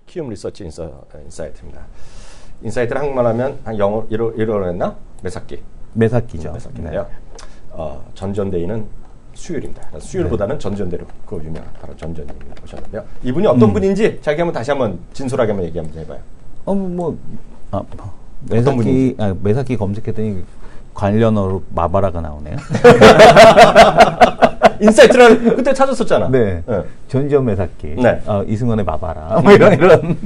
키움 리서치 인사이트입니다. 인사이트를 한국말 하면 한 영어 1월 했나? 매사기. 매사기죠. 매사기인데요. 네. 전전대회는 수요일입니다. 수요일보다는 전전대로 그 유명한 바로 전전님 오셨는데요. 이분이 어떤 분인지 자기 한번 다시 한번 진솔하게 한번 얘기 한번 해봐요. 매사기 검색했더니 관련어로 마바라가 나오네요. 인사이트를 그때 찾았었잖아. 네. 네. 전지현 매사기. 네. 이승원의 마바라. 뭐 이런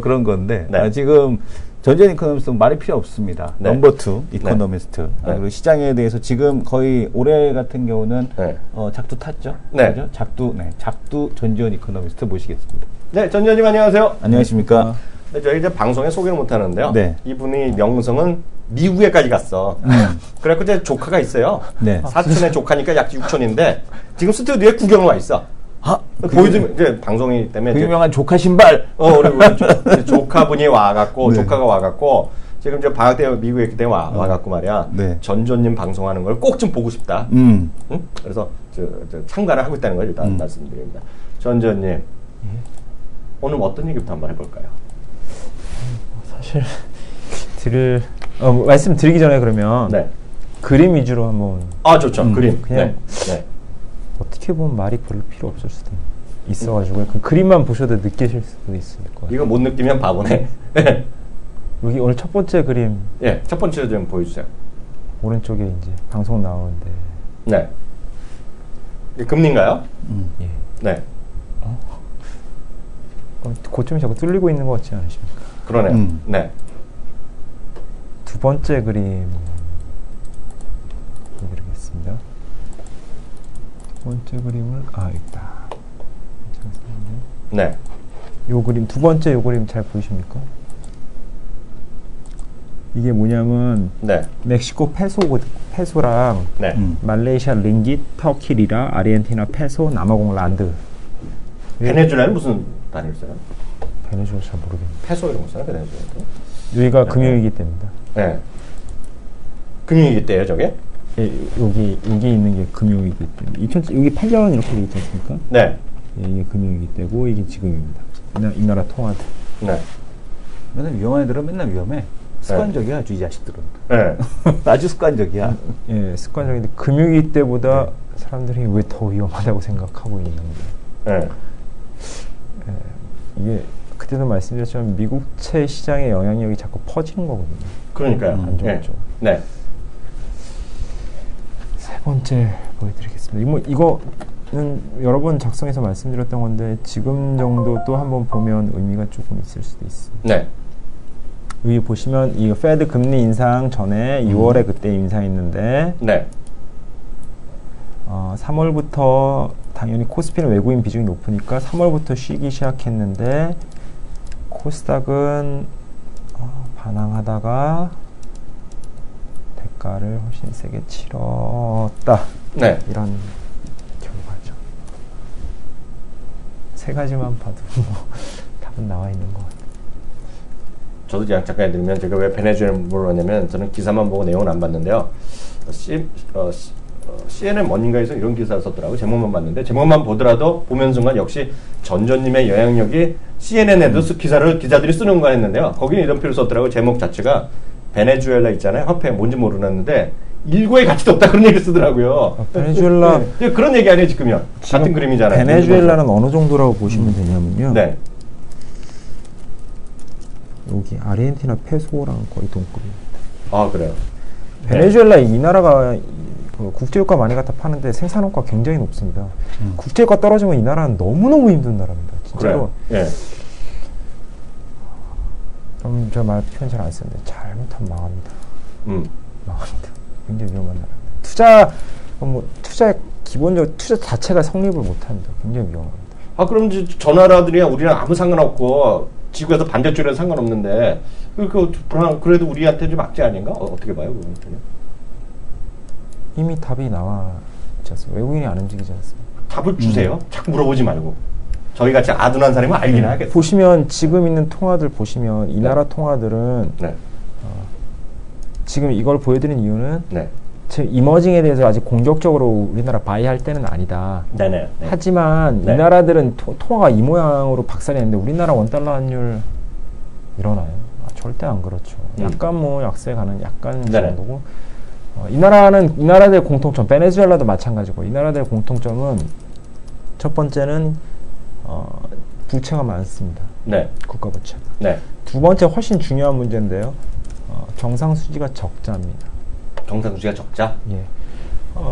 그런 건데. 네. 지금 전지현 이코노미스트 말이 필요 없습니다. 네. 넘버 2 이코노미스트. 네. 그리고 시장에 대해서 지금 거의 올해 같은 경우는 네. 작두 탔죠. 네. 그죠? 작두 전지현 이코노미스트 모시겠습니다. 네, 전지현님 안녕하세요. 안녕하십니까. 네, 저희 이제 방송에 소개를 못 하는데요. 네. 이분이 명성은 미국에까지 갔어. 그래갖고 이제 조카가 있어요. 네. 사촌의 조카니까 약 6촌인데 지금 스튜디오에 구경을 와 있어. 보여주면 이제 방송이 때문에 그 유명한 조카 신발. 우리 조카분이 와갖고 네. 조카가 와갖고 지금 저 방학 때 미국에 있기 때문에 와갖고 말이야. 네. 전조님 방송하는 걸 꼭 좀 보고 싶다. 응? 그래서 저 참가를 하고 있다는 걸 일단 말씀드립니다. 전조님 오늘 어떤 얘기부터 한번 해볼까요? 사실 말씀드리기 전에 그러면 네. 그림 위주로 한번. 좋죠. 그림. 그냥 네. 어떻게 보면 말이 별로 필요 없을 수도 있어가지고 그 그림만 보셔도 느끼실 수도 있을 거예요. 이거 못 느끼면 바보네. 여기 오늘 첫 번째 그림. 예, 첫 번째 좀 보여주세요. 오른쪽에 이제 방송 나오는데. 네. 이게 금리인가요? 예. 네. 고점이 자꾸 뚫리고 있는 것 같지 않으십니까? 그러네요. 네. 두 번째 그림 보여드리겠습니다. 두 번째 그림을 있다. 네. 요 그림 두 번째 요 그림 잘 보이십니까? 이게 뭐냐면 네. 멕시코 페소랑 네. 말레이시아 링깃, 터키 리라, 아르헨티나 페소, 남아공 란드. 베네수엘라는 무슨 단위를 써요? 베네수엘라 잘 모르겠네요. 페소 이런 거 써요? 베네수엘라도? 여기가 네. 금융위기 때입니다. 네. 금융위기 때예요, 저게? 예, 여기 있는 게 금융위기 때입니다. 여기 8년 이렇게 돼 있지 않습니까? 네. 예, 이게 금융위기 때고 이게 지금입니다. 이 나라 통화들. 네. 맨날 위험한 애들은 맨날 위험해. 습관적이야, 이 자식들은. 네. 아주 습관적이야. 예, 습관적인데 금융위기 때보다 사람들이 왜 더 위험하다고 생각하고 있는 거예요. 네. 이게 그때도 말씀드렸지만 미국채 시장의 영향력이 자꾸 퍼지는 거거든요. 그러니까요. 안 좋죠. 네. 세 번째 보여드리겠습니다. 이거는 여러 번 작성해서 말씀드렸던 건데 지금 정도 또 한번 보면 의미가 조금 있을 수도 있습니다. 네. 여기 보시면 이 페드 금리 인상 전에 6월에 그때 인상했는데 네. 3월부터 당연히 코스피는 외국인 비중이 높으니까 3월부터 쉬기 시작했는데 코스닥은 반항하다가 대가를 훨씬 세게 치렀다. 네. 이런 결과죠. 세 가지만 봐도 답은 나와 있는 것 같아요. 저도 잠깐 해드리면 제가 왜 베네수엘을 물어봤냐면 저는 기사만 보고 내용은 안 봤는데요. CNN 머닝가에서 이런 기사를 썼더라고요. 제목만 봤는데 제목만 보더라도 보면 순간 역시 전조님의 영향력이 CNN에도 기자들이 쓰는 거 했는데요. 거기는 이런 표를 썼더라고요. 제목 자체가 베네수엘라 있잖아요. 화폐 뭔지 모르겠는데 일고의 가치도 없다 그런 얘기를 쓰더라고요. 베네수엘라 네, 그런 얘기 아니에요 지금요. 같은 그림이잖아요. 베네수엘라는 어느 정도라고 보시면 되냐면요. 네. 여기 아르헨티나 페소랑 거의 동급입니다. 그래요. 베네수엘라 이 나라가 국제유가 많이 갖다 파는데 생산원가 굉장히 높습니다. 국제유가 떨어지면 이 나라는 너무너무 힘든 나라입니다. 진짜로. 그래요. 예. 그럼 제가 말 표현 잘 안 쓰는데 잘못하면 망합니다. 망합니다. 굉장히 위험한 나라입니다. 투자의 기본적으로 투자 자체가 성립을 못합니다. 굉장히 위험합니다. 그럼 저 나라들이랑 우리랑 아무 상관없고 지구에서 반대쪽이라도 상관없는데 그래도 우리한테 좀 악재 아닌가? 어떻게 봐요, 그건? 이미 답이 나와 있지 않습니까? 외국인이 안 움직이지 않습니까? 답을 주세요. 자꾸 물어보지 말고. 저희 같이 아둔한 사람은 알긴 하겠어요. 보시면 지금 있는 통화들 보시면 이 나라 통화들은 네. 지금 이걸 보여드린 이유는 네. 즉 이머징에 대해서 아직 공격적으로 우리나라 바이할 때는 아니다. 네네. 네. 하지만 네. 이 나라들은 통화가 이 모양으로 박살이 났는데 우리나라 원달러 환율 일어나요? 절대 안 그렇죠. 약간 뭐 약세 가는 약간 네네. 정도고 이 나라들 공통점, 베네수엘라도 마찬가지고 이 나라들 공통점은 첫 번째는 부채가 많습니다. 네. 국가 부채가. 네. 두 번째 훨씬 중요한 문제인데요. 경상수지가 적자입니다. 경상수지가 적자? 예.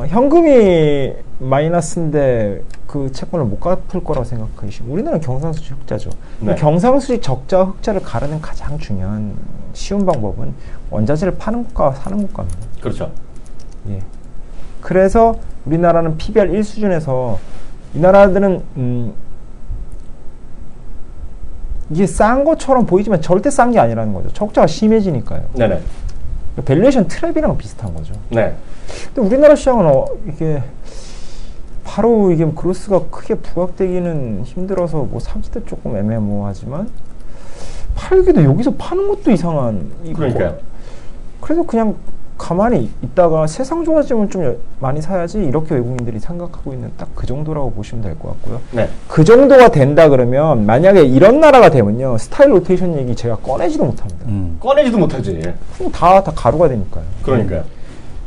현금이 마이너스인데 그 채권을 못 갚을 거라고 생각하시고 우리나라는 경상수지 흑자죠. 네. 경상수지 적자와 흑자를 가르는 가장 중요한 쉬운 방법은 원자재를 파는 국가와 사는 국가입니다. 그렇죠. 예. 그래서 우리나라는 PBR 1수준에서 이 나라들은 이게 싼 것처럼 보이지만 절대 싼 게 아니라는 거죠. 적자가 심해지니까요. 네네. 밸류에이션 트랩이랑 비슷한 거죠. 네. 근데 우리나라 시장은 이게 바로 이게 그로스가 크게 부각되기는 힘들어서 뭐 사기도 조금 애매모호하지만 팔기도 여기서 파는 것도 이상한. 그러니까요. 그래서 그냥 가만히 있다가 세상 좋아지면 좀 많이 사야지 이렇게 외국인들이 생각하고 있는 딱 그 정도라고 보시면 될 것 같고요. 네. 그 정도가 된다 그러면 만약에 이런 나라가 되면요 스타일 로테이션 얘기 제가 꺼내지도 못합니다. 꺼내지도 못하지. 그럼 다 가루가 되니까요. 그러니까요.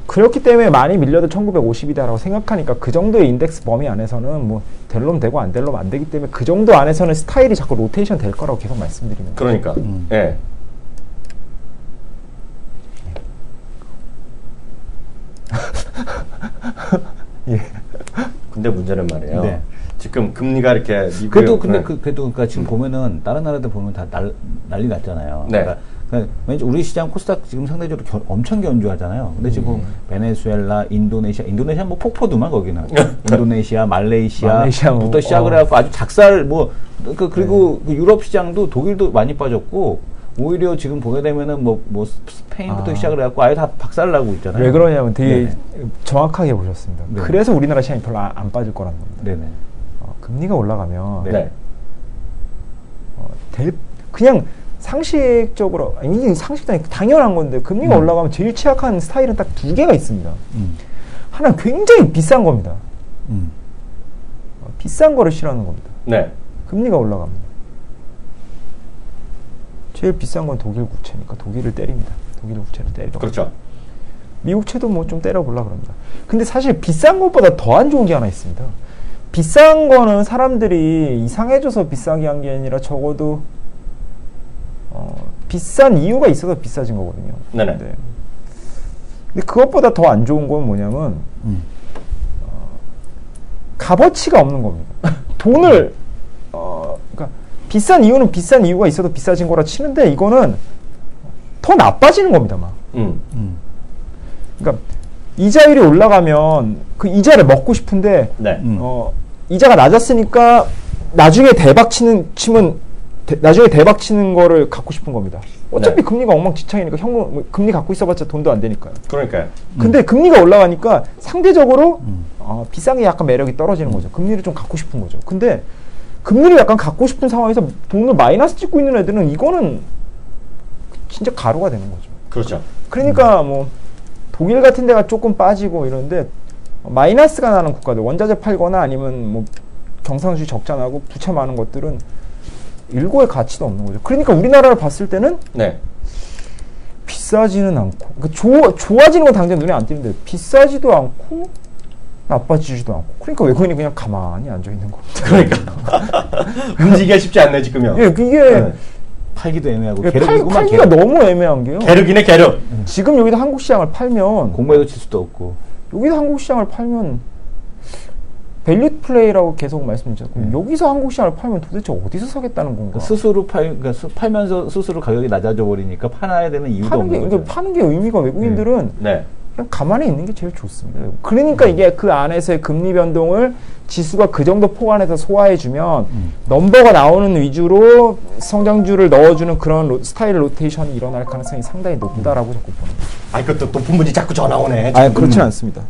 그렇기 때문에 많이 밀려도 1950이다라고 생각하니까 그 정도의 인덱스 범위 안에서는 뭐 될 놈 되고 안 될 놈 안 되기 때문에 그 정도 안에서는 스타일이 자꾸 로테이션 될 거라고 계속 말씀드리는 거예요. 그러니까. 예. 예. 근데 문제는 말이에요. 네. 지금 금리가 이렇게 그래도 미국의- 그래도 그러니까 지금 보면은 다른 나라들 보면 다 난리 났잖아요. 네. 그러니까 왠지 우리 시장 코스닥 지금 상대적으로 엄청 견조하잖아요. 근데 지금 베네수엘라, 인도네시아 뭐 폭포도만 거기는 인도네시아, 말레이시아부터 뭐, 시작을 해갖고 아주 작살 뭐 그리고 그 유럽 시장도 독일도 많이 빠졌고 오히려 지금 보게 되면은 뭐 스페인부터 시작을 해갖고 아예 다 박살나고 있잖아요. 왜 그러냐면 되게 네네. 정확하게 보셨습니다. 네. 그래서 우리나라 시장이 별로 안 빠질 거라는 겁니다. 네네. 금리가 올라가면 네. 그냥 상식적으로 이게 상식도 아니고 당연한 건데 금리가 올라가면 제일 취약한 스타일은 딱 두 개가 있습니다. 하나는 굉장히 비싼 겁니다. 비싼 거를 싫어하는 겁니다. 네. 금리가 올라갑니다. 제일 비싼 건 독일 국채니까 독일을 때립니다. 독일 국채를 때리러. 그렇죠. 미국 채도 뭐 좀 때려보려고 그럽니다. 근데 사실 비싼 것보다 더 안 좋은 게 하나 있습니다. 비싼 거는 사람들이 이상해져서 비싸게 한 게 아니라 적어도 비싼 이유가 있어서 비싸진 거거든요. 네네. 근데 그것보다 더 안 좋은 건 뭐냐면 값어치가 없는 겁니다. 돈을 그러니까 비싼 이유는 비싼 이유가 있어도 비싸진 거라 치는데 이거는 더 나빠지는 겁니다, 막. 그러니까 이자율이 올라가면 그 이자를 먹고 싶은데 네. 이자가 낮았으니까 나중에 대박 치는 거를 갖고 싶은 겁니다. 어차피 네. 금리가 엉망진창이니까 현금 금리 갖고 있어봤자 돈도 안 되니까요. 그러니까요. 근데 금리가 올라가니까 상대적으로 비싼 게 약간 매력이 떨어지는 거죠. 금리를 좀 갖고 싶은 거죠. 근데 금리를 약간 갖고 싶은 상황에서 돈을 마이너스 찍고 있는 애들은 이거는 진짜 가루가 되는 거죠. 그렇죠. 그러니까 뭐 독일 같은 데가 조금 빠지고 이러는데 마이너스가 나는 국가들 원자재 팔거나 아니면 뭐 경상수지 적자 나고 부채 많은 것들은 일고의 가치도 없는 거죠. 그러니까 우리나라를 봤을 때는 네. 비싸지는 않고 그러니까 좋아지는 건 당장 눈에 안 띄는데 비싸지도 않고 나빠지지도 않고 그러니까 외국인이 그냥 가만히 앉아 있는 겁니다. 그러니까 움직이기가 쉽지 않네 지금요. 예, 이게 네. 팔기도 애매하고 예, 계륵이구만, 팔기가 계륵. 너무 애매한 게요. 계륵이네 계륵. 지금 여기다 한국 시장을 팔면 공부해도 칠 수도 없고. 여기서 한국 시장을 팔면 밸류 플레이라고 계속 말씀드렸죠. 여기서 한국 시장을 팔면 도대체 어디서 사겠다는 건가? 스스로 팔면서 스스로 가격이 낮아져 버리니까 팔아야 되는 이유가 없는 거죠. 파는 게 의미가 외국인들은 네. 그냥 가만히 있는 게 제일 좋습니다. 그러니까 이게 그 안에서의 금리 변동을 지수가 그 정도 폭 안에서 소화해주면 넘버가 나오는 위주로 성장주를 넣어주는 그런 스타일 로테이션이 일어날 가능성이 상당히 높다라고 자꾸 보는 거죠. 아 그것도 높은 분이 자꾸 전화 오네. 아니 그렇진 않습니다.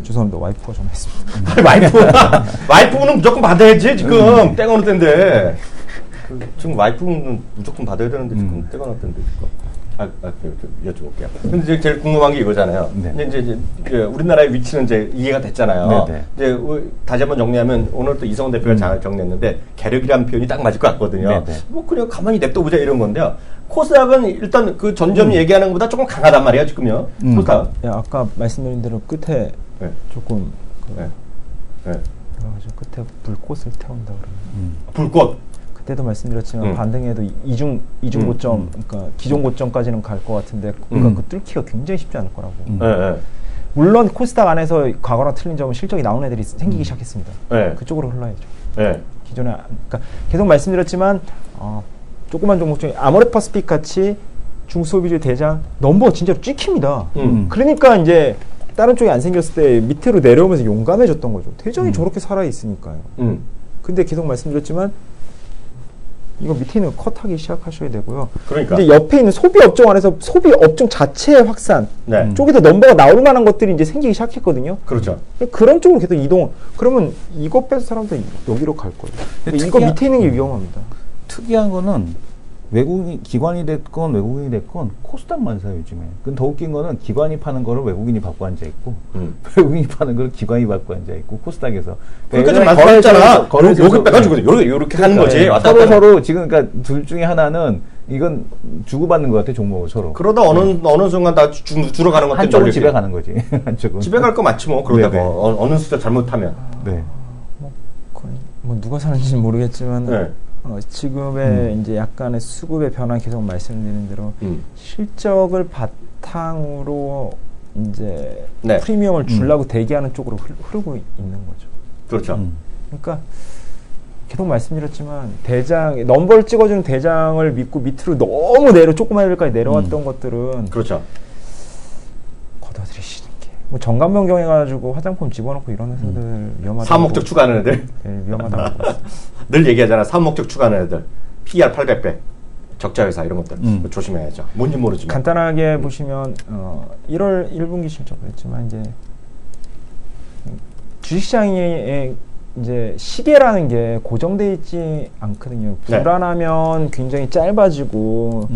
죄송합니다. 와이프가 전화했습니다. 와이프는 무조건 받아야지 지금 때가 어느 때인데 지금 와이프는 무조건 받아야 되는데 지금 때가 어느 때인데 지금. 여쭤볼게요. 근데 이제 제일 궁금한 게 이거잖아요. 네. 근데 이제 우리나라의 위치는 이제 이해가 됐잖아요. 네, 네. 이제 다시 한번 정리하면 오늘 또 이성훈 대표가 잘 정리했는데 계력이라는 표현이 딱 맞을 것 같거든요. 네, 네. 뭐 그냥 가만히 냅둬보자 이런 건데요. 코스닥은 일단 그 전점이 얘기하는 것보다 조금 강하단 말이에요, 지금요. 코스닥. 예, 아까 말씀드린 대로 끝에 네. 조금 네. 네. 그래가지고 끝에 불꽃을 태운다 그러면 불꽃. 그때도 말씀드렸지만 반등에도 이중 고점, 그러니까 기존 고점까지는 갈 것 같은데 그러니까 그 뚫기가 굉장히 쉽지 않을 거라고. 네. 물론 코스닥 안에서 과거랑 틀린 점은 실적이 나오는 애들이 생기기 시작했습니다. 네. 그쪽으로 흘러야죠. 네. 기존에 그러니까 계속 말씀드렸지만 조그만 종목 중에 아모레퍼시픽 같이 중소비주 대장 넘버 진짜로 찍힙니다. 그러니까 이제 다른 쪽이 안 생겼을 때 밑으로 내려오면서 용감해졌던 거죠. 대장이 저렇게 살아 있으니까요. 근데 계속 말씀드렸지만 이거 밑에 있는 거 컷하기 시작하셔야 되고요. 그러니까. 근데 옆에 있는 소비 업종 안에서 소비 업종 자체의 확산 네. 쪽에서 넘버가 나올 만한 것들이 이제 생기기 시작했거든요. 그렇죠. 그런 쪽으로 계속 이동. 그러면 이거 빼서 사람들 여기로 갈 거예요. 근데 이거 밑에 있는 게 위험합니다. 특이한 거는 외국인 기관이 됐건 외국인이 됐건 코스닥만 사요 요즘에. 근데 더 웃긴 거는 기관이 파는 거를 외국인이 받고 앉아 있고 외국인이 파는 거를 기관이 받고 앉아 있고 코스닥에서. 그러니까 좀 말씀하셨잖아. 여기 빼가지고 요렇게 하는 거지. 네. 왔다 서로 갔다. 서로 지금 그러니까 둘 중에 하나는 이건 주고받는 것 같아 종목을 서로. 그러다 어느 순간 다 줄어 가는 것들 한쪽은 집에 가는 거지. 한쪽은 집에 갈 거 맞지 뭐. 그러다가 네네. 어느 숫자 잘못하면. 네. 뭐 누가 사는지는 모르겠지만 네. 지금의 이제 약간의 수급의 변화 계속 말씀드린 대로 실적을 바탕으로 이제 네. 프리미엄을 주려고 대기하는 쪽으로 흐르고 있는 거죠. 그렇죠. 그러니까 계속 말씀드렸지만 대장 넘버를 찍어주는 대장을 믿고 밑으로 너무 조그만 애들까지 내려왔던 것들은 그렇죠. 걷어들이시는 게 뭐 정관변 경해가지고 화장품 집어넣고 이런 회사들 위험하다. 사업목적 추가하는 애들. 네, 위험하다고. 늘 얘기하잖아. 사업목적 추가하는 애들. PR 800배. 적자 회사 이런 것들 조심해야죠. 뭔지 모르지만. 간단하게 보시면 1월 1분기 실적 그랬지만 이제 주식시장에 이제 시계라는 게 고정돼 있지 않거든요. 네. 불안하면 굉장히 짧아지고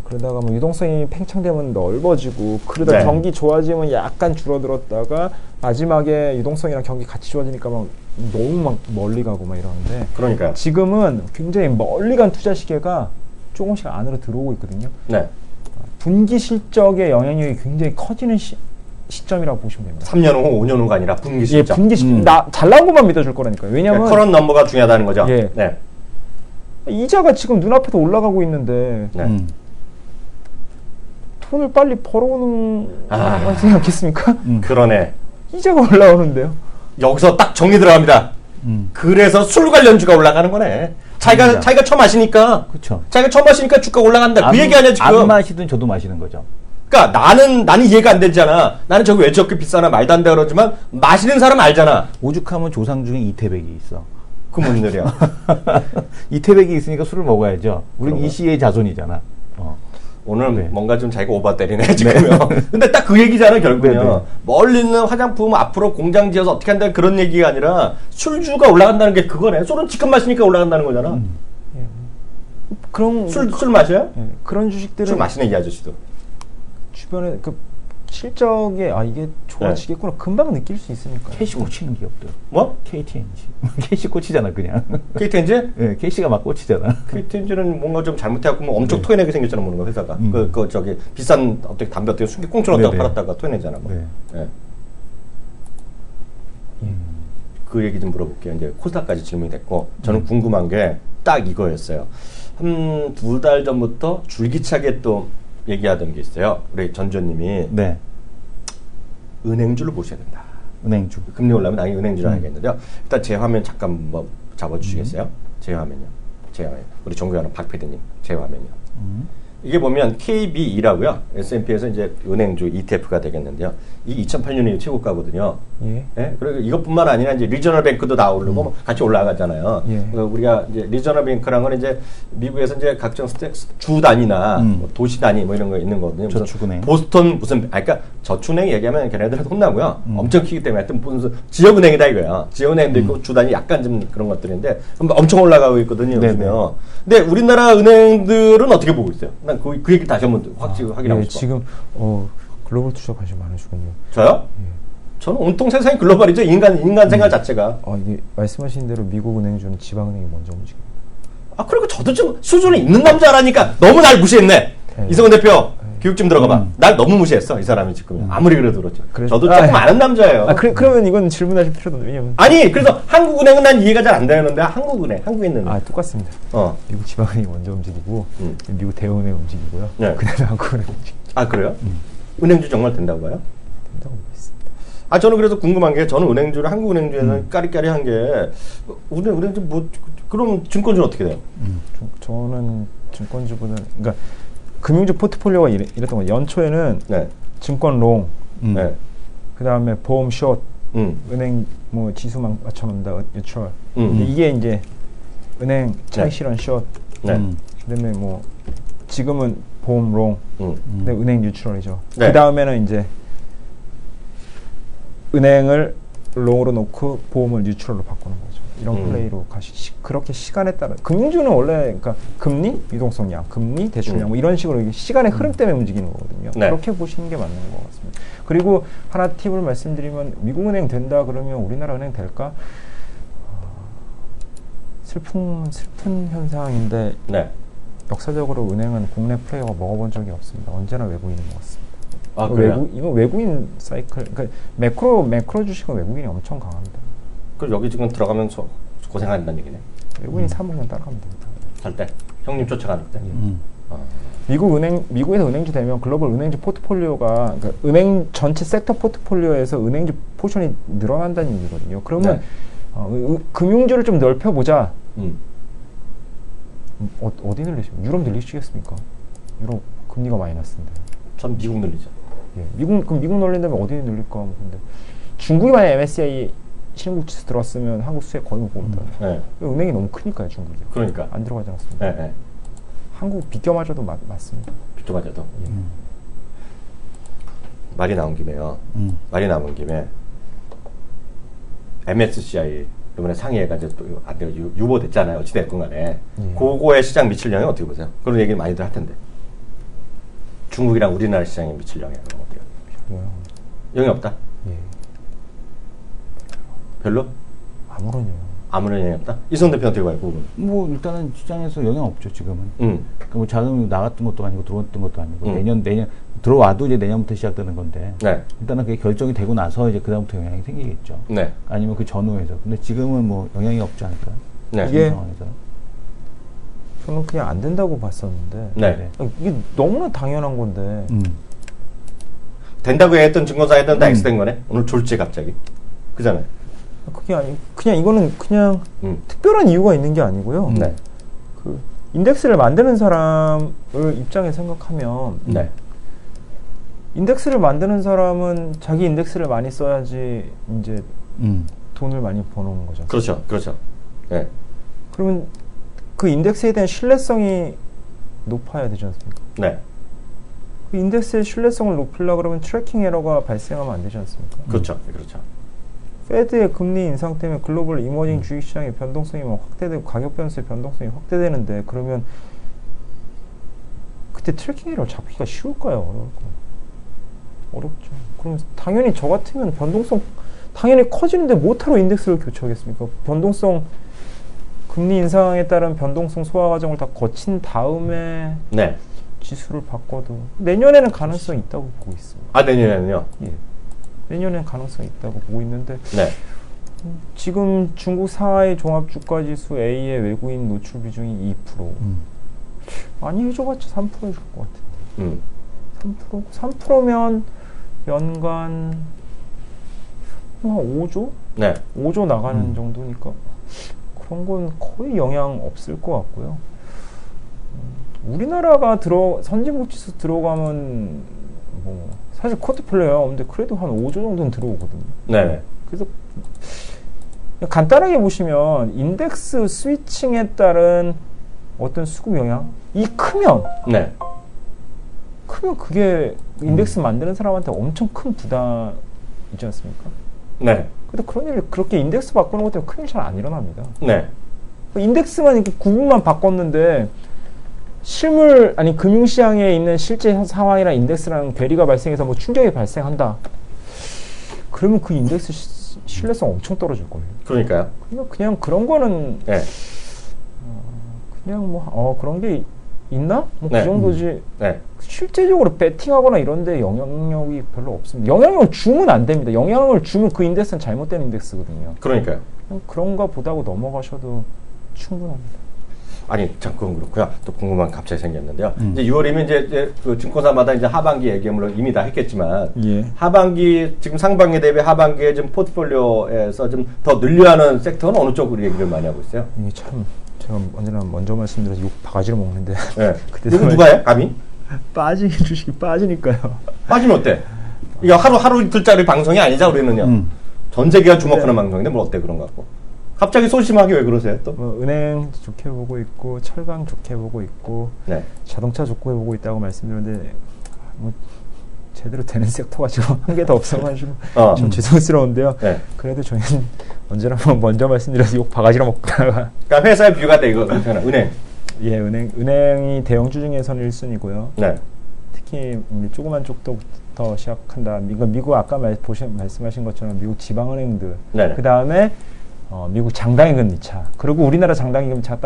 그러다가 뭐 유동성이 팽창되면 넓어지고 그러다 네. 경기 좋아지면 약간 줄어들었다가 마지막에 유동성이랑 경기 같이 좋아지니까 막 너무 막 멀리 가고 막 이러는데 그러니까요. 지금은 굉장히 멀리 간 투자 시계가 조금씩 안으로 들어오고 있거든요. 네. 분기 실적의 영향력이 굉장히 커지는 시점이라고 보시면 됩니다. 3년 후, 5년 후가 아니라 분기 예, 실적. 분기 실적. 잘 나온 것만 믿어줄 거라니까요. 왜냐면 커런 넘버가 중요하다는 거죠. 예. 네. 이자가 지금 눈앞에서 올라가고 있는데 네. 돈을 빨리 벌어오는 하지 않겠습니까? 그러네. 이자가 올라오는데요. 여기서 딱 정리 들어갑니다. 그래서 술 관련주가 올라가는 거네. 자기가 처음 마시니까. 그렇죠. 자기가 처음 마시니까 주가 올라간다. 그 얘기 아니야 지금. 안 마시든 저도 마시는 거죠. 그러니까 나는 이해가 안 되잖아. 나는 저거 왜 저렇게 비싸나 말도 안 돼 그러지만 마시는 사람 알잖아. 오죽하면 조상 중에 이태백이 있어. 그 뭔 일이야? 이태백이 있으니까 술을 먹어야죠. 우리는 이 씨의 자손이잖아. 오늘 네. 뭔가 좀 자기가 오바 때리네 지금요. 근데 딱 그 얘기잖아 결국은요. 네네. 멀리 있는 화장품 앞으로 공장 지어서 어떻게 한다는 그런 얘기가 아니라 술주가 올라간다는 게 그거네. 술은 지금 마시니까 올라간다는 거잖아. 그런 술 마셔요? 예, 그런 주식들은 술 마시네 이 아저씨도. 주변에 그 실적에 이게 좋아지겠구나 금방 느낄 수 있으니까. 캐시 꽂히는 기업들. 뭐? KTNG. 캐시 꽂히잖아 그냥. KTNG? 네, 캐시가 막 꽂히잖아. KTNG는 뭔가 좀 잘못해갖고 뭐 엄청 토해내게 생겼잖아, 뭐 회사가. 저기 비싼 어떻게 담배 어떻게 숨기 꽁쳐 넣었다가 네네. 팔았다가 토해내잖아. 뭐. 네. 예. 그 얘기 좀 물어볼게요. 이제 코스닥까지 질문이 됐고 저는 궁금한 게 딱 이거였어요. 한 2달 전부터 줄기차게 또 얘기하던 게 있어요. 우리 전조님이 네. 은행주를 보셔야 된다. 은행주. 금리 올라면 당연히 은행주를 하겠는데요. 일단 제 화면 잠깐 뭐 잡아주시겠어요? 제 화면요. 제 화면. 우리 종교하는 박 PD님 제 화면요. 이게 보면 KBE라고요. S&P에서 이제 은행주 ETF가 되겠는데요. 이 2008년이 최고가거든요. 예. 예? 그리고 이것뿐만 아니라 이제 리저널 뱅크도 다 오르고 뭐 같이 올라가잖아요. 예. 우리가 이제 리저널 뱅크란 건 이제 미국에서 이제 각종 주 단위나 뭐 도시 단위 뭐 이런 거 있는 거거든요. 저축은행. 보스턴 무슨 그러니까 저축은행 얘기하면 걔네들한테 혼나고요. 엄청 크기 때문에 하여튼 무슨 지역은행이다 이거야. 지역은행도 있고 주 단위 약간 좀 그런 것들인데 엄청 올라가고 있거든요. 네네. 요즘에. 근데 우리나라 은행들은 어떻게 보고 있어요? 난 일단 그 얘기 다시 한번 확인하고 예, 싶어. 지금 글로벌 투자 관심 많으시군요. 저요? 저는 온통 세상이 글로벌이죠. 인간 생활 자체가. 이게 말씀하신 대로 미국 은행주는 지방은행이 먼저 움직여요. 그리고 저도 좀 수준이 있는 남자라니까 너무 날 무시했네. 네. 이성훈 대표, 교육 좀 들어가봐. 날 너무 무시했어, 이 사람이 지금. 아무리 그래도 그렇죠. 저도 조금 아는 남자예요. 그러면 이건 질문하실 필요도 없네요. 왜냐면 아니, 그래서 한국은행은 난 이해가 잘 안 되는데, 한국에 있는. 똑같습니다. 미국 지방은행이 먼저 움직이고, 미국 대은행 움직이고요. 네. 그다음에 한국은행 움직이고. 그래요? 은행주 정말 된다고 봐요? 된다고 보겠습니다. 저는 그래서 궁금한 게, 저는 은행주를, 한국은행주에는 까리까리한 게, 은행주 그럼 증권주는 어떻게 돼요? 저는 증권주보다는, 그러니까 금융주 포트폴리오가 이랬던 거예요. 연초에는 네. 증권 롱, 네. 그 다음에 보험 숏, 은행 지수만 맞춰놓는다, 유철. 이게 이제 은행 차익 실현 숏. 네. 그다음에 지금은 보험 롱, 근데 은행 뉴트럴이죠. 네. 그 다음에는 이제 은행을 롱으로 놓고 보험을 뉴트럴로 바꾸는 거죠. 이런 플레이로 그렇게 시간에 따라 금융주는 원래 그러니까 금리, 유동성량, 금리, 대출량 이런 식으로 이게 시간의 흐름 때문에 움직이는 거거든요. 네. 그렇게 보시는 게 맞는 것 같습니다. 그리고 하나 팁을 말씀드리면 미국은행 된다 그러면 우리나라 은행 될까? 슬픈 현상인데 네. 역사적으로 은행은 국내 플레이어가 먹어본 적이 없습니다. 언제나 외국인인 것 같습니다. 그래요? 이거 외국인 사이클, 그러니까 매크로 주식은 외국인이 엄청 강합니다. 그럼 여기 지금 들어가면서 고생한다는 얘기네. 외국인이 사먹으면 따라가면 됩니다. 살 때? 형님 쫓아가는 때? 미국에서 은행주 되면 글로벌 은행주 포트폴리오가, 그러니까 은행 전체 섹터 포트폴리오에서 은행주 포션이 늘어난다는 얘기거든요. 그러면 금융주를 좀 넓혀보자. 어디 늘리시면? 유럽 늘리시겠습니까? 유럽 금리가 마이너스인데. 전 미국 늘리죠. 그럼 미국 늘린다면 어디 늘릴까? 근데 중국이 만약 MSCI 신흥국 지수 들어왔으면 한국 수익 거의 못 봅니다. 은행이 너무 크니까요, 중국이. 그러니까. 안 들어가지 않습니까? 네. 한국 비껴맞아도 맞습니다. 비껴맞아도. 말이 나온 김에요. MSCI 이번에 상해가 이제 또 유보됐잖아요. 어찌됐건 간에. 그거에 시장 미칠 영향 어떻게 보세요? 그런 얘기 많이들 할 텐데. 중국이랑 우리나라 시장에 미칠 영향은 어때요? 영향 없다? 별로? 아무런 영향 없다? 이성 대표 어떻게 봐요? 그거는? 일단은 시장에서 영향 없죠, 지금은. 그러니까 자금이 나갔던 것도 아니고 들어왔던 것도 아니고 내년 들어와도 이제 내년부터 시작되는 건데 일단은 그게 결정이 되고 나서 이제 그다음부터 영향이 생기겠죠. 아니면 그 전후에서. 근데 지금은 영향이 없지 않을까요? 이게 상황에서. 저는 그냥 안 된다고 봤었는데 이게 너무나 당연한 건데 된다고 했던 증권사에는 다 X된 거네? 오늘 졸지 갑자기. 그잖아요. 그게 아니고 그냥 이거는 그냥 특별한 이유가 있는 게 아니고요. 그 인덱스를 만드는 사람을 입장에 생각하면 인덱스를 만드는 사람은 자기 인덱스를 많이 써야지 이제 돈을 많이 버는 거죠. 그렇죠. 네. 그러면 그 인덱스에 대한 신뢰성이 높아야 되지 않습니까? 그 인덱스의 신뢰성을 높이려고 그러면 트래킹 에러가 발생하면 안 되지 않습니까? 그렇죠. 페드의 금리 인상 때문에 글로벌 이머징 주식시장의 변동성이 확대되고 가격 변수의 변동성이 확대되는데 그러면 그때 트래킹 에러를 잡기가 쉬울까요? 어렵죠. 그럼 당연히 저 같으면 변동성 당연히 커지는데 못하러 인덱스를 교체하겠습니까? 변동성 금리 인상에 따른 변동성 소화 과정을 다 거친 다음에 지수를 바꿔도 내년에는 가능성이 있다고 보고 있습니다. 내년에는요? 내년에는 가능성이 있다고 보고 있는데 지금 중국 상하이 종합주가지수 A의 외국인 노출 비중이 2%. 많이 해줘봤자 3% 해줄 것 같은데. 3%면 연간 한 5조? 5조 나가는 정도니까 그런 건 거의 영향 없을 것 같고요. 우리나라가 선진국 지수 들어가면 사실 코트 플레이어 근데 그래도 한 5조 정도는 들어오거든요. 그래서 간단하게 보시면 인덱스 스위칭에 따른 어떤 수급 영향이 크면 그게 인덱스 만드는 사람한테 엄청 큰 부담이지 않습니까? 근데 그런 일 그렇게 인덱스 바꾸는 것 때문에 큰일 잘 안 일어납니다. 인덱스만 이렇게 구분만 바꿨는데 실물 아니 금융시장에 있는 실제 상황이랑 인덱스랑 괴리가 발생해서 뭐 충격이 발생한다. 그러면 그 인덱스 신뢰성 엄청 떨어질 거예요. 그러니까요. 그냥 그런 거는 네. 그냥 뭐 그런 게 있나? 뭐 그 네. 정도지. 네. 실제적으로 베팅하거나 이런데 영향력이 별로 없습니다. 영향력을 주면 안 됩니다. 영향을 주면 그 인덱스는 잘못된 인덱스거든요. 그러니까요. 그냥 그런가 보다고 넘어가셔도 충분합니다. 아니, 참, 그건 그렇고요. 또 궁금한 게 갑자기 생겼는데요. 이제 6월이면 이제 그 증권사마다 이제 하반기 얘기 물론 이미 다 했겠지만, 예. 하반기, 지금 상반기 대비 하반기에 좀 포트폴리오에서 좀 더 늘려하는 섹터는 어느 쪽으로 얘기를 많이 하고 있어요? 이게 참 제가 언제나 먼저 말씀드려서 욕 바가지를 먹는데 네. 그때 이거 누가 해? 감히? 빠지게 주식이 빠지니까요. 빠지면 어때? 이게 하루 이틀짜리 방송이 아니자, 우리는요. 전 세계가 주목하는 방송인데 뭘 어때, 그런 거 같고. 갑자기 소심하게 왜 그러세요, 또? 뭐 은행 좋게 보고 있고 철강 좋게 보고 있고 네. 자동차 좋게 보고 있다고 말씀드렸는데 뭐 제대로 되는 섹터가 지금 한 개 더 없어가지고 좀 죄송스러운데요. 네. 그래도 저희는 언제나 먼저 말씀드려서 욕 바가지로 먹다가 그러니까 회사의 뷰가 돼, 이거. 괜찮아. 은행. 예, 은행이 대형주 중에서는 1순위고요. 네. 특히 조그만 쪽부터 시작한다. 미국 아까 말씀하신 것처럼 미국 지방은행들. 네네. 그 다음에 미국 장당임금 2차. 그리고 우리나라 장당임금 차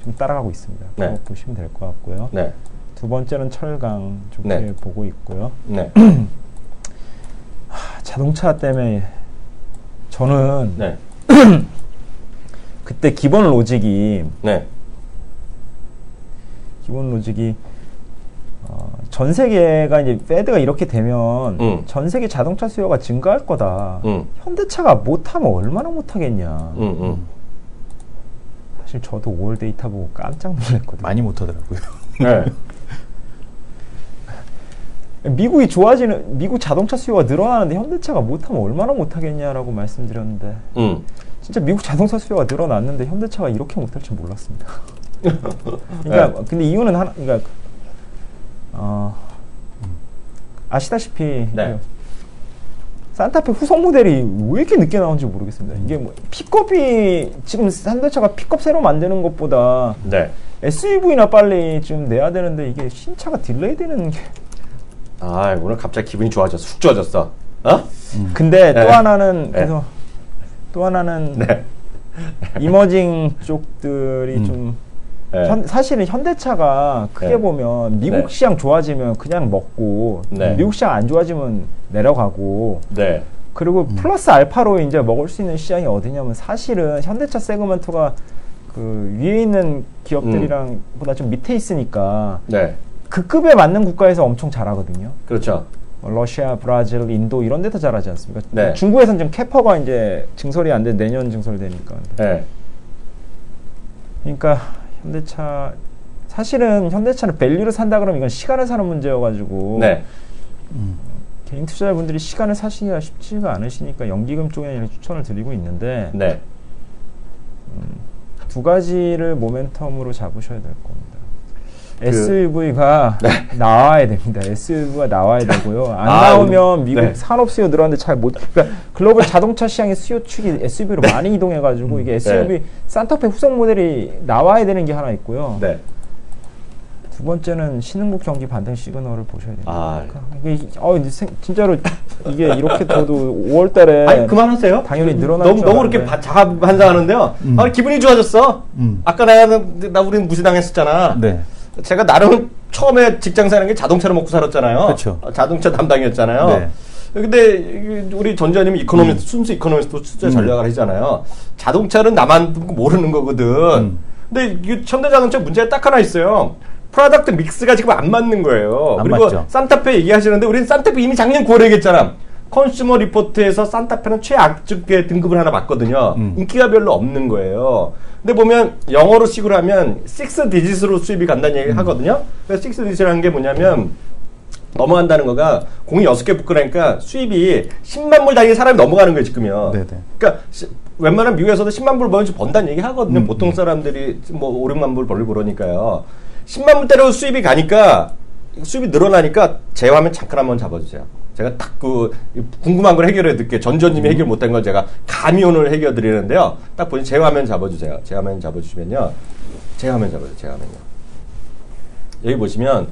좀 따라가고 있습니다. 네. 그거 보시면 될 것 같고요. 네. 두 번째는 철강 좋게 네. 보고 있고요. 네. 자동차 때문에 저는 네. 그때 기본 로직이 전 세계가 이제 페드가 이렇게 되면 전 세계 자동차 수요가 증가할 거다. 현대차가 못하면 얼마나 못하겠냐. 사실 저도 5월 데이터 보고 깜짝 놀랐거든요. 많이 못하더라고요. 네. 미국 자동차 수요가 늘어나는데 현대차가 못하면 얼마나 못하겠냐라고 말씀드렸는데 진짜 미국 자동차 수요가 늘어났는데 현대차가 이렇게 못할 줄 몰랐습니다. 그러니까 근데 이유는 그러니까 아시다시피 네. 산타페 후속 모델이 왜 이렇게 늦게 나온지 모르겠습니다. 이게 뭐 픽업이 지금 현대차가 픽업 새로 만드는 것보다 네. SUV나 빨리 좀 내야 되는데 이게 신차가 딜레이 되는 게. 아, 오늘 갑자기 기분이 좋아졌어. 쑥 좋아졌어. 어? 근데 네. 또 하나는 네. 네. 이머징 쪽들이 좀 사실은 현대차가 크게 보면 미국 시장 좋아지면 그냥 먹고 미국 시장 안 좋아지면 내려가고 그리고 플러스 알파로 이제 먹을 수 있는 시장이 어디냐면 사실은 현대차 세그먼트가 그 위에 있는 기업들이랑 보다 좀 밑에 있으니까 그 급에 맞는 국가에서 엄청 잘하거든요. 그렇죠. 러시아, 브라질, 인도 이런 데서 잘하지 않습니까? 네. 중국에서는 지금 캐퍼가 이제 증설이 안 돼 내년 증설되니까. 네. 그러니까 사실은 현대차는 밸류를 산다 그러면 이건 시간을 사는 문제여가지고 개인 투자자분들이 시간을 사시기가 쉽지가 않으시니까 연기금 쪽에 추천을 드리고 있는데 두 가지를 모멘텀으로 잡으셔야 될 겁니다. SUV가 나와야 됩니다. SUV가 나와야 되고요. 안 나오면 미국 산업 수요 늘었는데 그러니까 글로벌 자동차 시장의 수요 축이 SUV로 많이 이동해가지고 이게 SUV 산타페 후속 모델이 나와야 되는 게 하나 있고요. 두 번째는 신흥국 경기 반등 시그널을 보셔야 됩니다. 이게 진짜로 이게 이렇게 둬도 5월달에 아니, 그만하세요. 당연히 늘어나는 너무 이렇게 자가반성하는데요. 기분이 좋아졌어. 아까 우리는 무시당했었잖아. 네. 제가 나름 처음에 직장사라는 게 자동차를 먹고 살았잖아요. 그렇죠. 자동차 담당이었잖아요. 네. 근데 우리 전자님이 이코노미스트, 순수 이코노미스트 투자 전략을 하잖아요. 자동차는 나만 모르는 거거든. 근데 이 현대자동차 문제가 딱 하나 있어요. 프로덕트 믹스가 지금 안 맞는 거예요. 그리고 맞죠. 산타페 얘기하시는데 우리는 산타페 이미 작년 9월에 얘기했잖아. 컨슈머 리포트에서 산타페는 최악적의 등급을 하나 받거든요. 인기가 별로 없는 거예요. 근데 보면 영어로 식으로 하면 6 디짓으로 수입이 간다는 얘기를 하거든요. 그래서 6 디짓이라는 게 뭐냐면 넘어간다는 거가 공이 6개 붙고나니까 수입이 10만 불 단위 사람이 넘어가는 거예요, 지금요. 네네. 그러니까 웬만한 미국에서도 10만 불 번다는 얘기 하거든요. 보통 사람들이 뭐 5, 6만 불 벌고 그러니까요. 10만 불대로 수입이 가니까 수입이 늘어나니까 제 화면 잠깐 한번 잡아주세요. 제가 딱 궁금한 걸 해결해 드릴게요. 전조님이 해결 못한 걸 제가 감히 오늘 해결 드리는데요. 딱 보니 제 화면 잡아주세요. 제 화면 잡아주시면요. 제 화면 잡아주세요. 제 화면요. 여기 보시면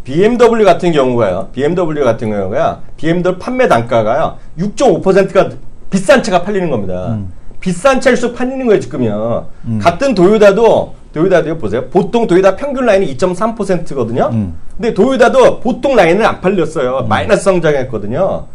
BMW 같은 경우가요. BMW 판매 단가가요. 6.5%가 비싼 차가 팔리는 겁니다. 비싼 차일수록 팔리는 거예요, 지금요. 같은 도요다도요, 보세요. 보통 도요다 평균 라인이 2.3%거든요. 근데 도요다도 보통 라인은 안 팔렸어요. 마이너스 성장했거든요.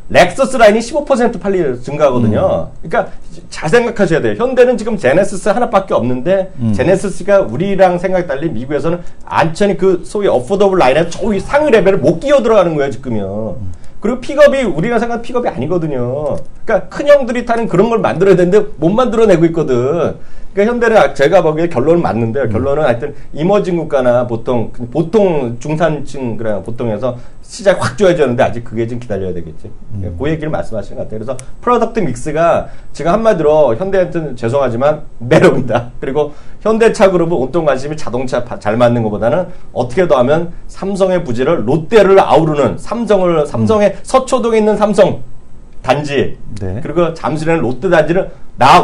렉서스 라인이 15% 증가하거든요. 그러니까 잘 생각하셔야 돼요. 현대는 지금 제네시스 하나밖에 없는데 제네시스가 우리랑 생각이 달리 미국에서는 안천히 그 소위 어포더블 라인에 저위 상위 레벨을 못 끼어 들어가는 거예요, 지금요. 그리고 픽업이 우리가 생각하는 픽업이 아니거든요. 그러니까 큰 형들이 타는 그런 걸 만들어야 되는데 못 만들어내고 있거든. 그러니까 현대는 제가 보기에 결론은 맞는데요. 결론은 하여튼 이머징 국가나 보통 중산층 그냥 보통에서 시작 확 좋아져야 되는데 아직 그게 좀 기다려야 되겠지. 그 얘기를 말씀하시는 것 같아요. 그래서 프로덕트 믹스가 제가 한마디로 현대한테는 죄송하지만 매력이다. 그리고 현대차 그룹은 온통 관심이 자동차 잘 맞는 것보다는 어떻게 더 하면 삼성의 부지를 롯데를 아우르는 삼성의 서초동에 있는 삼성 단지 네. 그리고 잠실에는 롯데 단지를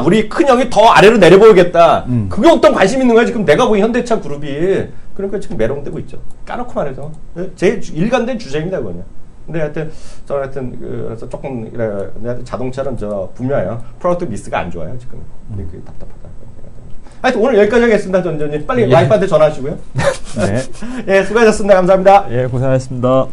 우리 큰형이 더 아래로 내려보겠다. 그게 어떤 관심 있는 거야 지금 내가 보기엔 현대차 그룹이. 그러니까 지금 메롱되고 있죠. 까놓고 말해서 제 일관된 주제입니다 그거는. 근데 하여튼 저는 그래서 조금 자동차는 분명해요. 프로덕트 미스가 안 좋아요 지금. 그게 답답하다. 하여튼 오늘 여기까지 하겠습니다 전전님. 빨리 와이프한테 전화하시고요. 네. 예, 수고하셨습니다. 감사합니다. 예, 고생하셨습니다.